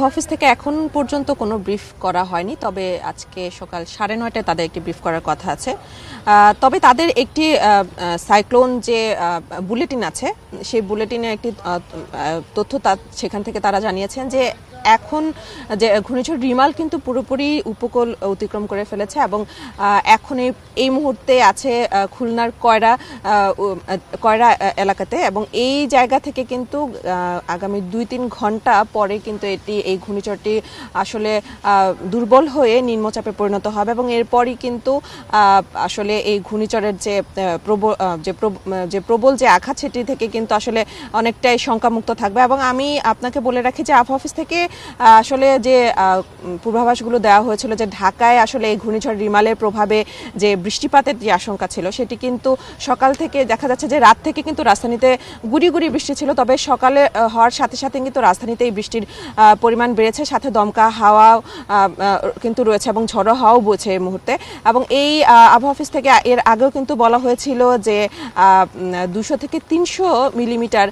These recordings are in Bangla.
অফিস থেকে এখন পর্যন্ত কোনো ব্রিফ করা হয়নি, তবে আজকে সকাল 9:30টায় তাদের একটি ব্রিফ করার কথা আছে। তবে তাদের একটি সাইক্লোন যে বুলেটিন আছে, সেই বুলেটিনের একটি তথ্য সেখান থেকে তারা জানিয়েছেন যে এখন যে ঘূর্ণিঝড় রিমাল কিন্তু পুরোপুরি উপকূল অতিক্রম করে ফেলেছে এবং এখন এই মুহূর্তে আছে খুলনার কয়রা এলাকাতে, এবং এই জায়গা থেকে কিন্তু আগামী 2-3 ঘন্টা পরে কিন্তু এই ঘূর্ণিঝড়টি আসলে দুর্বল হয়ে নিম্নচাপে পরিণত হবে এবং এরপরই কিন্তু আসলে এই ঘূর্ণিঝড়ের যে প্রবল যে আঘাত সেটি থেকে কিন্তু আসলে অনেকটাই শঙ্কামুক্ত থাকবে। এবং আমি আপনাকে বলে রাখি যে আবহাওয়া অফিস থেকে আসলে যে পূর্বাভাসগুলো দেওয়া হয়েছিল যে ঢাকায় আসলে এই ঘূর্ণিঝড় রিমালের প্রভাবে যে বৃষ্টিপাতের যে আশঙ্কা ছিল সেটি কিন্তু সকাল থেকে দেখা যাচ্ছে যে রাত থেকে কিন্তু রাজধানীতে গুড়ি গুড়ি বৃষ্টি ছিল, তবে সকালে হওয়ার সাথে সাথে কিন্তু রাজধানীতে এই বৃষ্টির পরিমাণ বেড়েছে, সাথে দমকা হাওয়াও কিন্তু রয়েছে এবং ঝড়ো হাওয়াও বইছে এই মুহূর্তে। এবং এই আবহাওয়া অফিস থেকে এর আগেও কিন্তু বলা হয়েছিল যে 200 থেকে 300 মিলিমিটার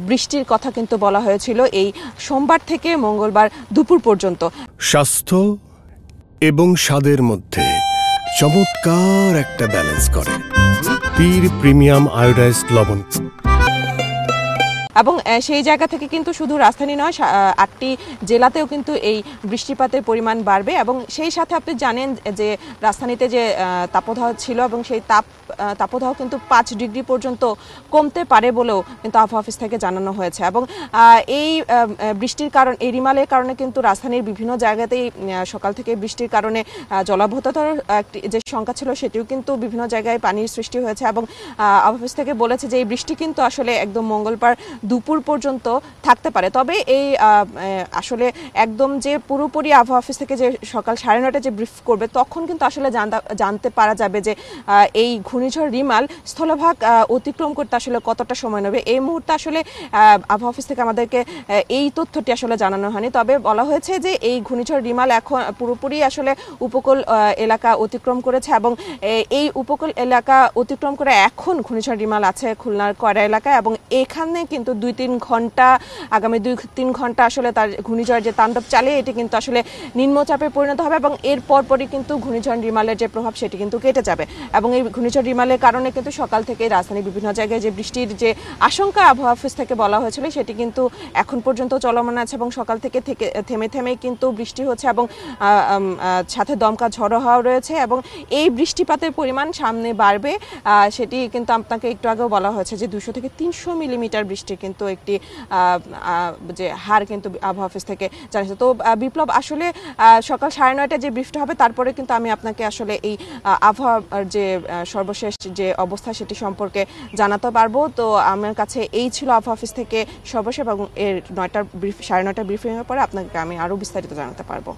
বৃষ্টির কথা কিন্তু বলা হয়েছিল এই সোমবার থেকে মঙ্গলবার দুপুর পর্যন্ত। স্বাস্থ্য এবং স্বাদের মধ্যে চমৎকার একটা ব্যালেন্স করে পীর প্রিমিয়াম আয়োডাইজড লবণ। এবং সেই জায়গা থেকে কিন্তু শুধু রাজধানী নয়, 8টি জেলাতেও কিন্তু এই বৃষ্টিপাতের পরিমাণ বাড়বে। এবং সেই সাথে আপনি জানেন যে রাজধানীতে যে তাপদাহ ছিল এবং সেই তাপদাহ কিন্তু 5 ডিগ্রি পর্যন্ত কমতে পারে বলেও কিন্তু আবহাওয়া অফিস থেকে জানানো হয়েছে। এবং এই বৃষ্টির কারণে, এই রিমালের কারণে কিন্তু রাজধানীর বিভিন্ন জায়গাতেই সকাল থেকে বৃষ্টির কারণে জলাবদ্ধতার একটি যে শঙ্কা ছিল সেটিও কিন্তু বিভিন্ন জায়গায় পানির সৃষ্টি হয়েছে। এবং আবহাওয়া অফিস থেকে বলেছে যে এই বৃষ্টি কিন্তু আসলে একদম মঙ্গলবার দুপুর পর্যন্ত থাকতে পারে। তবে এই আসলে একদম যে পুরোপুরি আবহাওয়া অফিস থেকে যে সকাল 9:30টায় যে ব্রিফ করবে তখন কিন্তু আসলে জানতে পারা যাবে যে এই ঘূর্ণিঝড় রিমাল স্থলভাগ অতিক্রম করতে আসলে কতটা সময় নেবে। এই মুহূর্তে আসলে আবহাওয়া অফিস থেকে আমাদেরকে এই তথ্যটি আসলে জানানো হয়নি, তবে বলা হয়েছে যে এই ঘূর্ণিঝড় রিমাল এখন পুরোপুরি আসলে উপকূল এলাকা অতিক্রম করেছে এবং এই উপকূল এলাকা অতিক্রম করে এখন ঘূর্ণিঝড় রিমাল আছে খুলনার কয়রা এলাকায়। এবং এখানে কিন্তু 2-3 ঘন্টা, আগামী 2-3 ঘন্টা আসলে তার ঘূর্ণিঝড় যে তাণ্ডব চালিয়ে এটি কিন্তু আসলে নিম্নচাপে পরিণত হবে এবং এর পরপরই কিন্তু ঘূর্ণিঝড় রিমালের যে প্রভাব সেটি কিন্তু কেটে যাবে। এবং এই ঘূর্ণিঝড় রিমালের কারণে কিন্তু সকাল থেকে রাজধানীর বিভিন্ন জায়গায় যে বৃষ্টির যে আশঙ্কা আবহাওয়া অফিস থেকে বলা হয়েছিল সেটি কিন্তু এখন পর্যন্ত চলমান আছে এবং সকাল থেকে থেমে থেমে কিন্তু বৃষ্টি হচ্ছে এবং সাথে দমকা ঝড়ো হাওয়া রয়েছে। এবং এই বৃষ্টিপাতের পরিমাণ সামনে বাড়বে, সেটি কিন্তু আপনাকে একটু আগেও বলা হয়েছে যে 200 থেকে 300 মিলিমিটার বৃষ্টি কিন্তু একটি যে হার কিন্তু আবহাওয়া অফিস থেকে জানিয়েছে। তো বিপ্লব, আসলে সকাল 9:30টায় যে ব্রিফটা হবে তারপরে কিন্তু আমি আপনাকে আসলে এই আবহাওয়ার যে সর্বশেষ যে অবস্থা সেটি সম্পর্কে জানাতে পারবো। তো আমার কাছে এই ছিল আবহাওয়া অফিস থেকে সর্বশেষ, এবং এর 9:30 ব্রিফিংয়ের পরে আপনাকে আমি আরো বিস্তারিত জানাতে পারবো।